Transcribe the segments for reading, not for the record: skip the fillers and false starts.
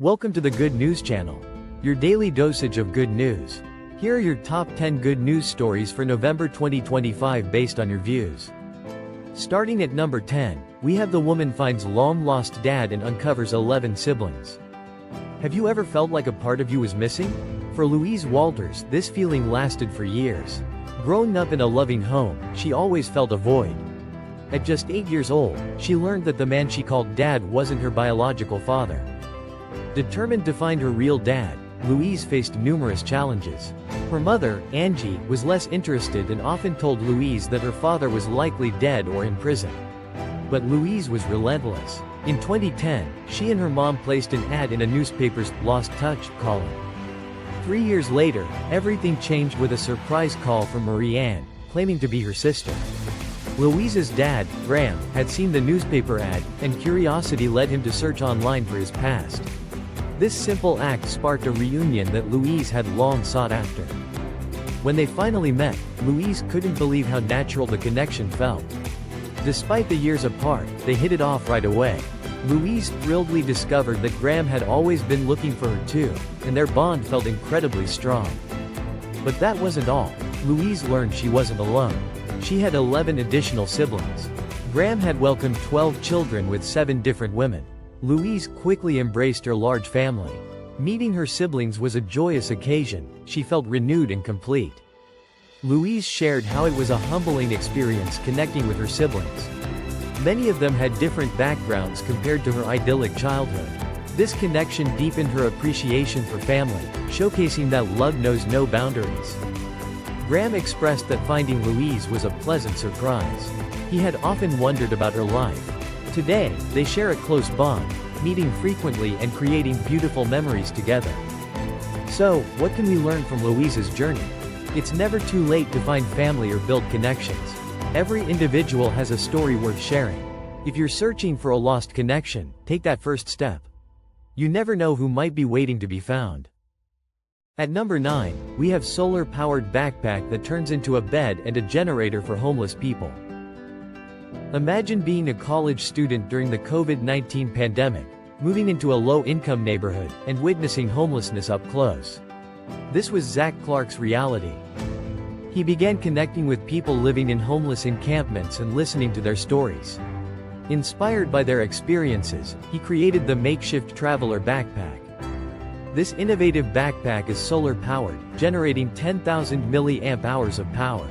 Welcome to the Good News Channel, your daily dosage of good news. Here are your top 10 good news stories for November 2025 based on your views. Starting at number 10, we have the woman finds long-lost dad and uncovers 11 siblings. Have you ever felt like a part of you was missing? For Louise Walters, this feeling lasted for years. Growing up in a loving home, she always felt a void. At just 8 years old, she learned that the man she called dad wasn't her biological father. Determined to find her real dad, Louise faced numerous challenges. Her mother, Angie, was less interested and often told Louise that her father was likely dead or in prison. But Louise was relentless. In 2010, she and her mom placed an ad in a newspaper's Lost Touch column. 3 years later, everything changed with a surprise call from Marie Ann, claiming to be her sister. Louise's dad, Graham, had seen the newspaper ad, and curiosity led him to search online for his past. This simple act sparked a reunion that Louise had long sought after. When they finally met, Louise couldn't believe how natural the connection felt. Despite the years apart, they hit it off right away. Louise thrilledly discovered that Graham had always been looking for her too, and their bond felt incredibly strong. But that wasn't all. Louise learned she wasn't alone. She had 11 additional siblings. Graham had welcomed 12 children with 7 different women. Louise quickly embraced her large family. Meeting her siblings was a joyous occasion. She felt renewed and complete. Louise shared how it was a humbling experience connecting with her siblings. Many of them had different backgrounds compared to her idyllic childhood. This connection deepened her appreciation for family, showcasing that love knows no boundaries. Graham expressed that finding Louise was a pleasant surprise. He had often wondered about her life. Today, they share a close bond, meeting frequently and creating beautiful memories together. So, what can we learn from Louise's journey? It's never too late to find family or build connections. Every individual has a story worth sharing. If you're searching for a lost connection, take that first step. You never know who might be waiting to be found. At number 9, we have solar-powered backpack that turns into a bed and a generator for homeless people. Imagine being a college student during the COVID-19 pandemic, moving into a low-income neighborhood, and witnessing homelessness up close. This was Zach Clark's reality. He began connecting with people living in homeless encampments and listening to their stories. Inspired by their experiences, he created the makeshift traveler backpack. This innovative backpack is solar-powered, generating 10,000 milliamp hours of power.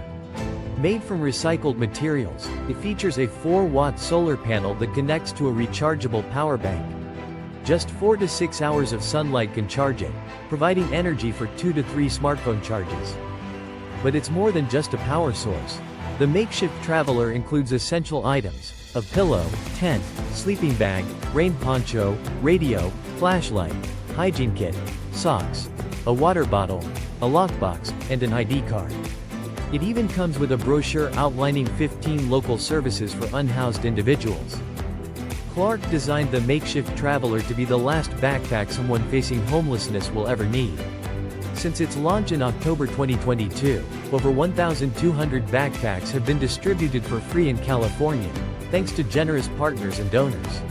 Made from recycled materials, it features a 4-watt solar panel that connects to a rechargeable power bank. Just 4 to 6 hours of sunlight can charge it, providing energy for 2 to 3 smartphone charges. But it's more than just a power source. The makeshift traveler includes essential items: a pillow, tent, sleeping bag, rain poncho, radio, flashlight, hygiene kit, socks, a water bottle, a lockbox, and an ID card. It even comes with a brochure outlining 15 local services for unhoused individuals. Clark designed the makeshift traveler to be the last backpack someone facing homelessness will ever need. Since its launch in October 2022, over 1,200 backpacks have been distributed for free in California, thanks to generous partners and donors.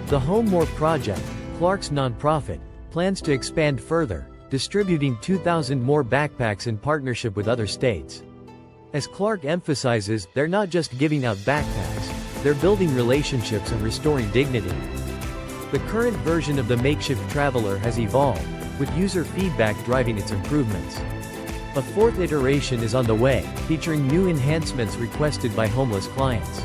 The Home More Project, Clark's nonprofit, plans to expand further, distributing 2,000 more backpacks in partnership with other states. As Clark emphasizes, they're not just giving out backpacks, they're building relationships and restoring dignity. The current version of the makeshift traveler has evolved, with user feedback driving its improvements. A 4th iteration is on the way, featuring new enhancements requested by homeless clients.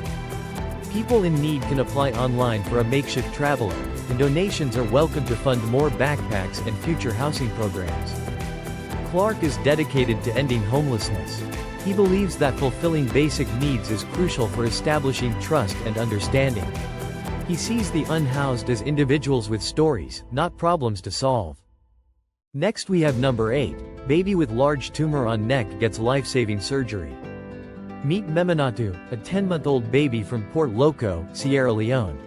People in need can apply online for a makeshift traveler, and donations are welcome to fund more backpacks and future housing programs. Clark is dedicated to ending homelessness. He believes that fulfilling basic needs is crucial for establishing trust and understanding. He sees the unhoused as individuals with stories, not problems to solve. Next we have number 8, baby with large tumor on neck gets life-saving surgery. Meet Meminatu, a 10-month-old baby from Port Loko, Sierra Leone.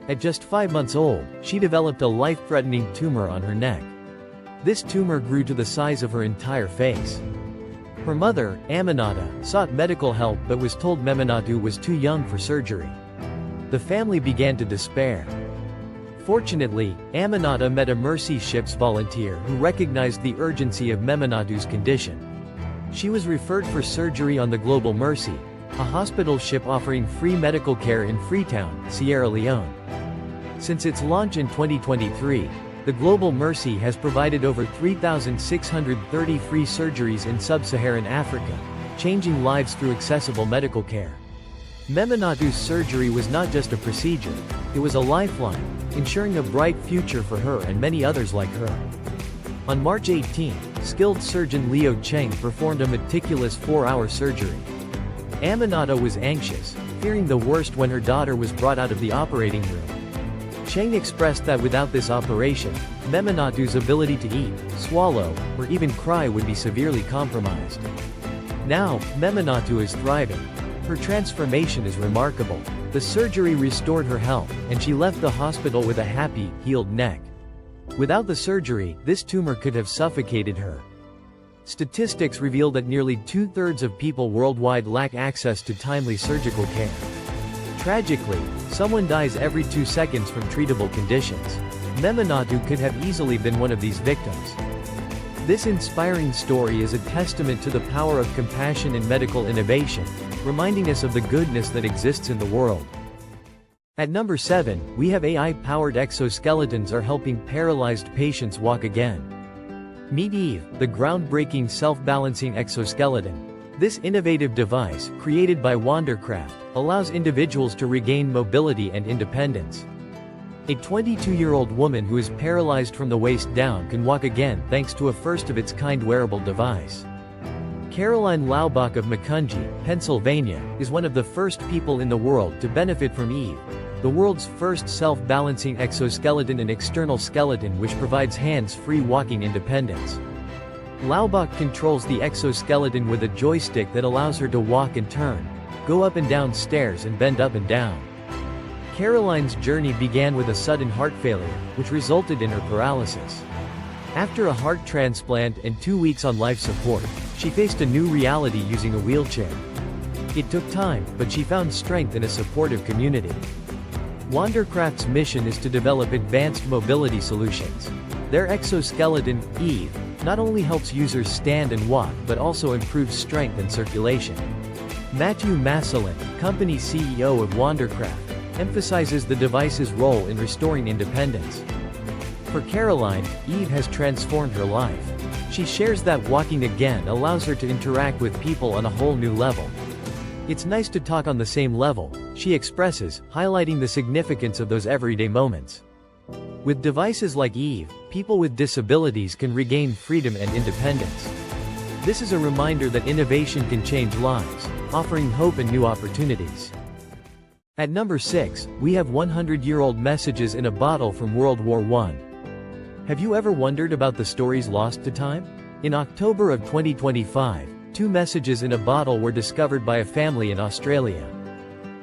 At just 5 months old, she developed a life-threatening tumor on her neck. This tumor grew to the size of her entire face. Her mother, Aminata, sought medical help but was told Meminatu was too young for surgery. The family began to despair. Fortunately, Aminata met a mercy ship's volunteer who recognized the urgency of Meminatu's condition. She was referred for surgery on the Global Mercy, a hospital ship offering free medical care in Freetown, Sierra Leone. Since its launch in 2023, the Global Mercy has provided over 3,630 free surgeries in sub-Saharan Africa, changing lives through accessible medical care. Meminatu's surgery was not just a procedure, it was a lifeline, ensuring a bright future for her and many others like her. On March 18, skilled surgeon Leo Cheng performed a meticulous 4-hour surgery. Aminata was anxious, fearing the worst when her daughter was brought out of the operating room. Cheng expressed that without this operation, Meminatu's ability to eat, swallow, or even cry would be severely compromised. Now, Meminatu is thriving. Her transformation is remarkable. The surgery restored her health, and she left the hospital with a happy, healed neck. Without the surgery, this tumor could have suffocated her. Statistics reveal that nearly 2/3 of people worldwide lack access to timely surgical care. Tragically, someone dies every 2 seconds from treatable conditions. Meminatu could have easily been one of these victims. This inspiring story is a testament to the power of compassion and medical innovation, reminding us of the goodness that exists in the world. At number 7, we have AI-powered exoskeletons are helping paralyzed patients walk again. Meet Eve, the groundbreaking self-balancing exoskeleton. This innovative device, created by Wandercraft, allows individuals to regain mobility and independence. A 22-year-old woman who is paralyzed from the waist down can walk again thanks to a first-of-its-kind wearable device. Caroline Laubach of Macungie, Pennsylvania, is one of the first people in the world to benefit from Eve, the world's first self-balancing exoskeleton and external skeleton which provides hands-free walking independence. Laubach controls the exoskeleton with a joystick that allows her to walk and turn, go up and down stairs and bend up and down. Caroline's journey began with a sudden heart failure, which resulted in her paralysis. After a heart transplant and 2 weeks on life support, she faced a new reality using a wheelchair. It took time, but she found strength in a supportive community. Wandercraft's mission is to develop advanced mobility solutions. Their exoskeleton, Eve, not only helps users stand and walk but also improves strength and circulation. Matthew Massillin, company CEO of Wandercraft, emphasizes the device's role in restoring independence. For Caroline, Eve has transformed her life. She shares that walking again allows her to interact with people on a whole new level. "It's nice to talk on the same level," she expresses, highlighting the significance of those everyday moments. With devices like Eve, people with disabilities can regain freedom and independence. This is a reminder that innovation can change lives, offering hope and new opportunities. At number 6, we have 100-year-old messages in a bottle from World War I. Have you ever wondered about the stories lost to time? In October of 2025, 2 messages in a bottle were discovered by a family in Australia.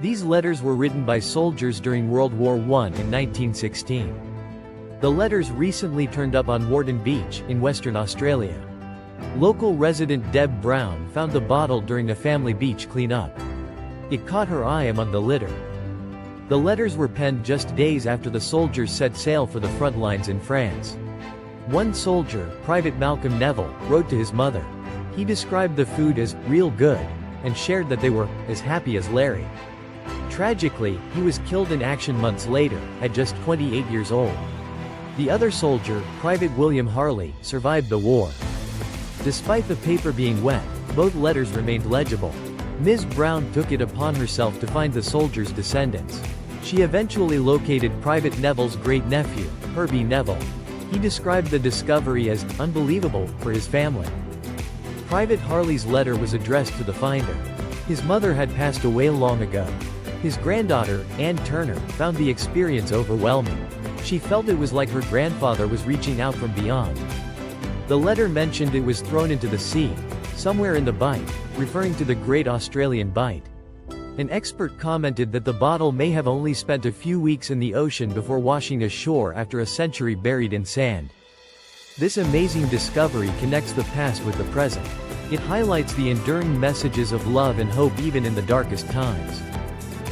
These letters were written by soldiers during World War I in 1916. The letters recently turned up on Warden Beach, in Western Australia. Local resident Deb Brown found the bottle during a family beach cleanup. It caught her eye among the litter. The letters were penned just days after the soldiers set sail for the front lines in France. One soldier, Private Malcolm Neville, wrote to his mother. He described the food as real good, and shared that they were as happy as Larry. Tragically, he was killed in action months later, at just 28 years old. The other soldier, Private William Harley, survived the war. Despite the paper being wet, both letters remained legible. Ms. Brown took it upon herself to find the soldiers' descendants. She eventually located Private Neville's great-nephew, Herbie Neville. He described the discovery as unbelievable for his family. Private Harley's letter was addressed to the finder. His mother had passed away long ago. His granddaughter, Ann Turner, found the experience overwhelming. She felt it was like her grandfather was reaching out from beyond. The letter mentioned it was thrown into the sea, somewhere in the Bight, referring to the Great Australian Bight. An expert commented that the bottle may have only spent a few weeks in the ocean before washing ashore after a century buried in sand. This amazing discovery connects the past with the present. It highlights the enduring messages of love and hope even in the darkest times.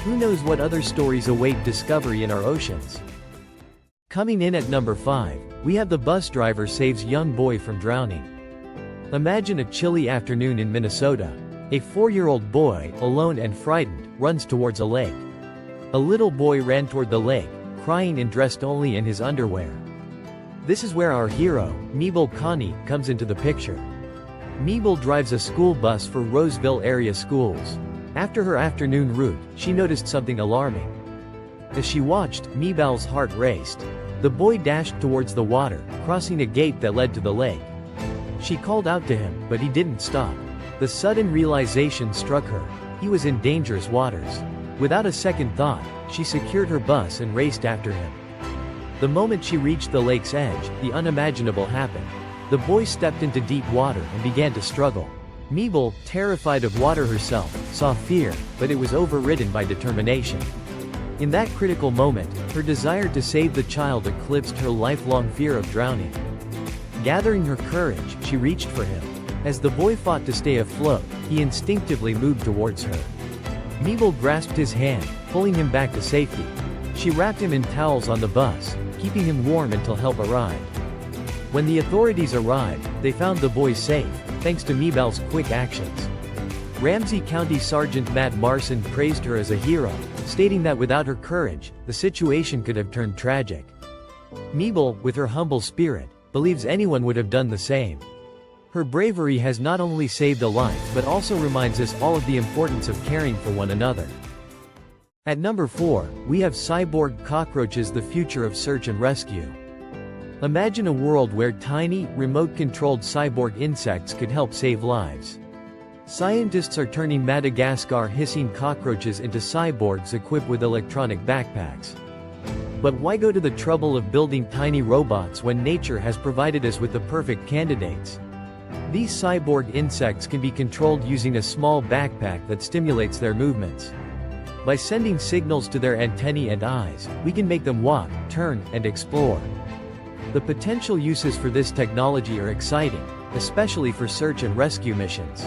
Who knows what other stories await discovery in our oceans? Coming in at number 5, we have the bus driver saves young boy from drowning. Imagine a chilly afternoon in Minnesota. A 4-year-old boy, alone and frightened, runs towards a lake. A little boy ran toward the lake, crying and dressed only in his underwear. This is where our hero, Mabel Connie, comes into the picture. Mabel drives a school bus for Roseville area schools. After her afternoon route, she noticed something alarming. As she watched, Mabel's heart raced. The boy dashed towards the water, crossing a gate that led to the lake. She called out to him, but he didn't stop. The sudden realization struck her. He was in dangerous waters. Without a second thought, she secured her bus and raced after him. The moment she reached the lake's edge, the unimaginable happened. The boy stepped into deep water and began to struggle. Mabel, terrified of water herself, saw fear, but it was overridden by determination. In that critical moment, her desire to save the child eclipsed her lifelong fear of drowning. Gathering her courage, she reached for him. As the boy fought to stay afloat, he instinctively moved towards her. Mabel grasped his hand, pulling him back to safety. She wrapped him in towels on the bus, keeping him warm until help arrived. When the authorities arrived, they found the boy safe, thanks to Mabel's quick actions. Ramsey County Sergeant Matt Marson praised her as a hero, stating that without her courage, the situation could have turned tragic. Mabel, with her humble spirit, believes anyone would have done the same. Her bravery has not only saved a life but also reminds us all of the importance of caring for one another. At number 4, we have Cyborg Cockroaches, the future of search and rescue. Imagine a world where tiny, remote-controlled cyborg insects could help save lives. Scientists are turning Madagascar hissing cockroaches into cyborgs equipped with electronic backpacks. But why go to the trouble of building tiny robots when nature has provided us with the perfect candidates? These cyborg insects can be controlled using a small backpack that stimulates their movements. By sending signals to their antennae and eyes, we can make them walk, turn, and explore. The potential uses for this technology are exciting, especially for search and rescue missions.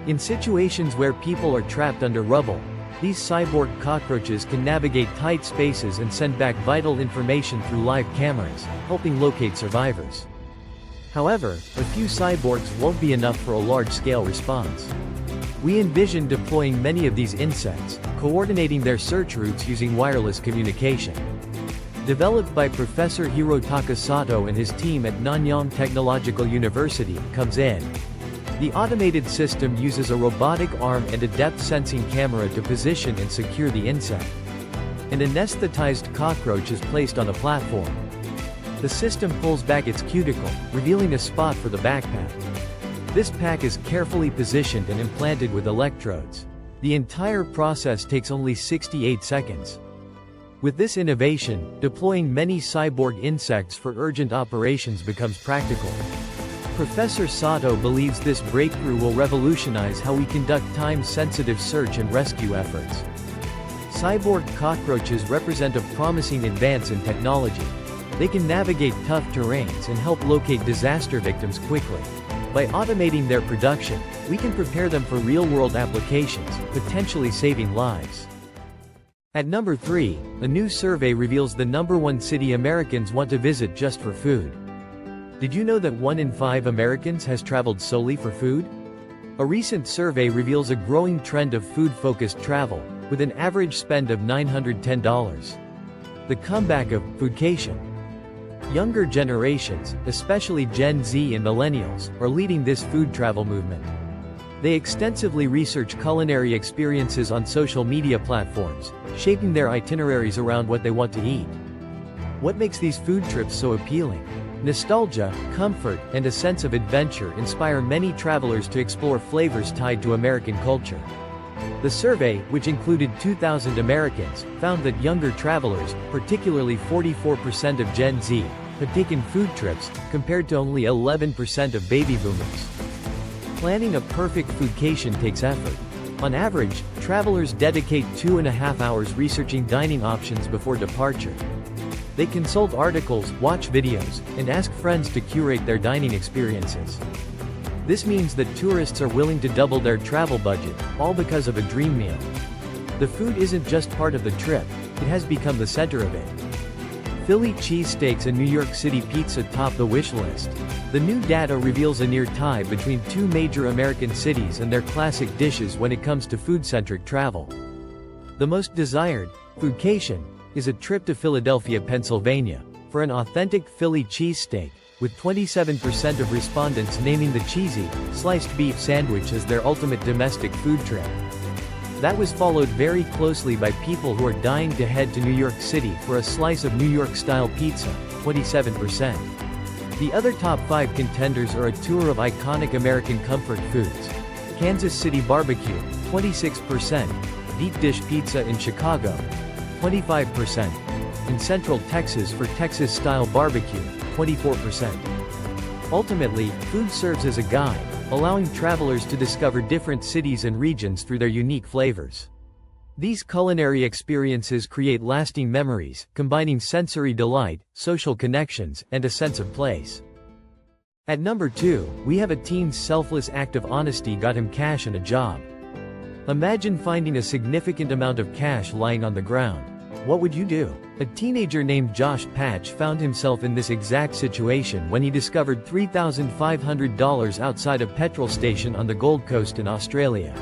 In situations where people are trapped under rubble, these cyborg cockroaches can navigate tight spaces and send back vital information through live cameras, helping locate survivors. However, a few cyborgs won't be enough for a large-scale response. We envision deploying many of these insects, coordinating their search routes using wireless communication. Developed by Professor Hirotaka Sato and his team at Nanyang Technological University, comes in. The automated system uses a robotic arm and a depth-sensing camera to position and secure the insect. An anesthetized cockroach is placed on a platform. The system pulls back its cuticle, revealing a spot for the backpack. This pack is carefully positioned and implanted with electrodes. The entire process takes only 68 seconds. With this innovation, deploying many cyborg insects for urgent operations becomes practical. Professor Sato believes this breakthrough will revolutionize how we conduct time-sensitive search and rescue efforts. Cyborg cockroaches represent a promising advance in technology. They can navigate tough terrains and help locate disaster victims quickly. By automating their production, we can prepare them for real-world applications, potentially saving lives. At number 3, a new survey reveals the #1 city Americans want to visit just for food. Did you know that 1 in 5 Americans has traveled solely for food? A recent survey reveals a growing trend of food-focused travel, with an average spend of $910. The comeback of foodcation. Younger generations, especially Gen Z and millennials, are leading this food travel movement. They extensively research culinary experiences on social media platforms, shaping their itineraries around what they want to eat. What makes these food trips so appealing? Nostalgia, comfort, and a sense of adventure inspire many travelers to explore flavors tied to American culture. The survey, which included 2,000 Americans, found that younger travelers, particularly 44% of Gen Z, have taken food trips, compared to only 11% of baby boomers. Planning a perfect foodcation takes effort. On average, travelers dedicate 2.5 hours researching dining options before departure. They consult articles, watch videos, and ask friends to curate their dining experiences. This means that tourists are willing to double their travel budget, all because of a dream meal. The food isn't just part of the trip, it has become the center of it. Philly cheesesteaks and New York City pizza top the wish list. The new data reveals a near tie between two major American cities and their classic dishes when it comes to food-centric travel. The most desired foodcation is a trip to Philadelphia, Pennsylvania, for an authentic Philly cheesesteak, with 27% of respondents naming the cheesy, sliced beef sandwich as their ultimate domestic food trip. That was followed very closely by people who are dying to head to New York City for a slice of New York-style pizza, 27%. The other top 5 contenders are a tour of iconic American comfort foods. Kansas City barbecue, 26%. Deep dish pizza in Chicago, 25%. In Central Texas for Texas-style barbecue, 24%. Ultimately, food serves as a guide, allowing travelers to discover different cities and regions through their unique flavors. These culinary experiences create lasting memories, combining sensory delight, social connections, and a sense of place. At number 2, we have a teen's selfless act of honesty got him cash and a job. Imagine finding a significant amount of cash lying on the ground. What would you do? A teenager named Josh Patch found himself in this exact situation when he discovered $3,500 outside a petrol station on the Gold Coast in Australia.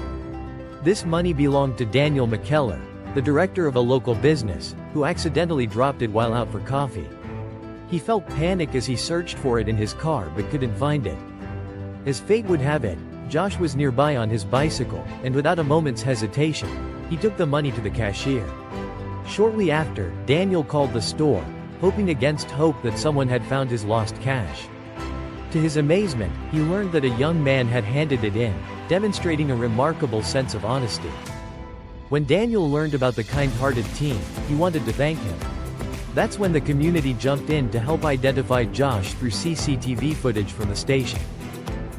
This money belonged to Daniel McKellar, the director of a local business, who accidentally dropped it while out for coffee. He felt panic as he searched for it in his car but couldn't find it. As fate would have it, Josh was nearby on his bicycle, and without a moment's hesitation, he took the money to the cashier. Shortly after, Daniel called the store, hoping against hope that someone had found his lost cash. To his amazement, he learned that a young man had handed it in, demonstrating a remarkable sense of honesty. When Daniel learned about the kind-hearted teen, he wanted to thank him. That's when the community jumped in to help identify Josh through CCTV footage from the station.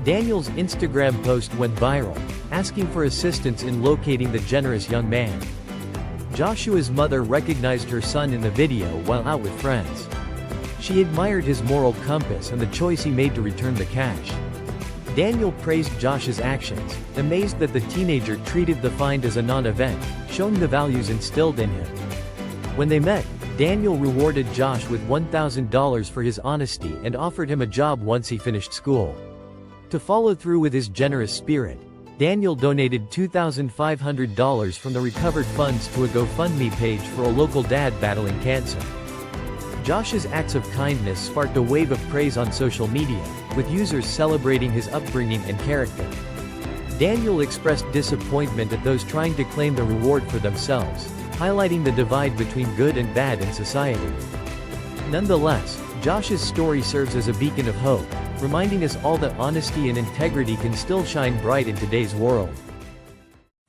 Daniel's Instagram post went viral, asking for assistance in locating the generous young man. Joshua's mother recognized her son in the video while out with friends. She admired his moral compass and the choice he made to return the cash. Daniel praised Josh's actions, amazed that the teenager treated the find as a non-event, showing the values instilled in him. When they met, Daniel rewarded Josh with $1,000 for his honesty and offered him a job once he finished school. To follow through with his generous spirit, Daniel donated $2,500 from the recovered funds to a GoFundMe page for a local dad battling cancer. Josh's acts of kindness sparked a wave of praise on social media, with users celebrating his upbringing and character. Daniel expressed disappointment at those trying to claim the reward for themselves, highlighting the divide between good and bad in society. Nonetheless, Josh's story serves as a beacon of hope, reminding us all that honesty and integrity can still shine bright in today's world.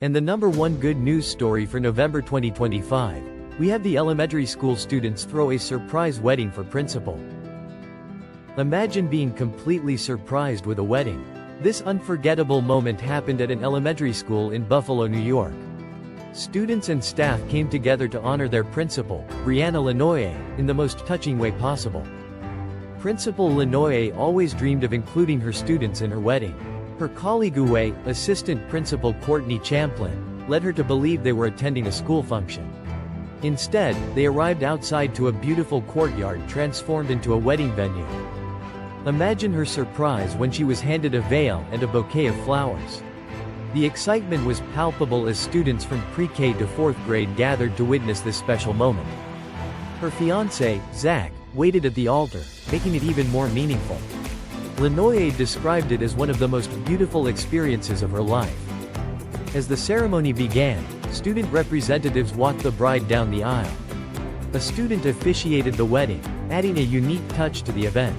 And the number 1 good news story for November 2025, we have the elementary school students throw a surprise wedding for principal. Imagine being completely surprised with a wedding. This unforgettable moment happened at an elementary school in Buffalo, New York. Students and staff came together to honor their principal, Brianna Lenoye, in the most touching way possible. Principal Lenoye always dreamed of including her students in her wedding. Her colleague assistant principal Courtney Champlin, led her to believe they were attending a school function. Instead, they arrived outside to a beautiful courtyard transformed into a wedding venue. Imagine her surprise when she was handed a veil and a bouquet of flowers. The excitement was palpable as students from pre-K to 4th grade gathered to witness this special moment. Her fiancé, Zach, waited at the altar, making it even more meaningful. Lenoye described it as one of the most beautiful experiences of her life. As the ceremony began, student representatives walked the bride down the aisle. A student officiated the wedding, adding a unique touch to the event.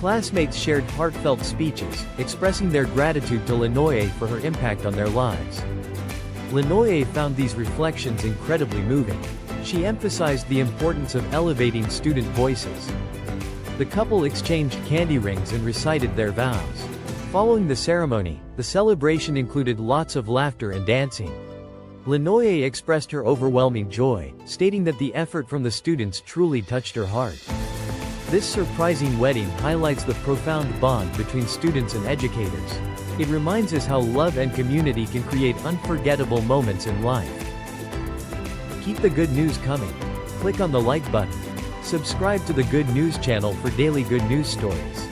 Classmates shared heartfelt speeches, expressing their gratitude to Lenoye for her impact on their lives. Lenoye found these reflections incredibly moving. She emphasized the importance of elevating student voices. The couple exchanged candy rings and recited their vows. Following the ceremony, the celebration included lots of laughter and dancing. Lenoye expressed her overwhelming joy, stating that the effort from the students truly touched her heart. This surprising wedding highlights the profound bond between students and educators. It reminds us how love and community can create unforgettable moments in life. Keep the good news coming. Click on the like button. Subscribe to the Good News channel for daily good news stories.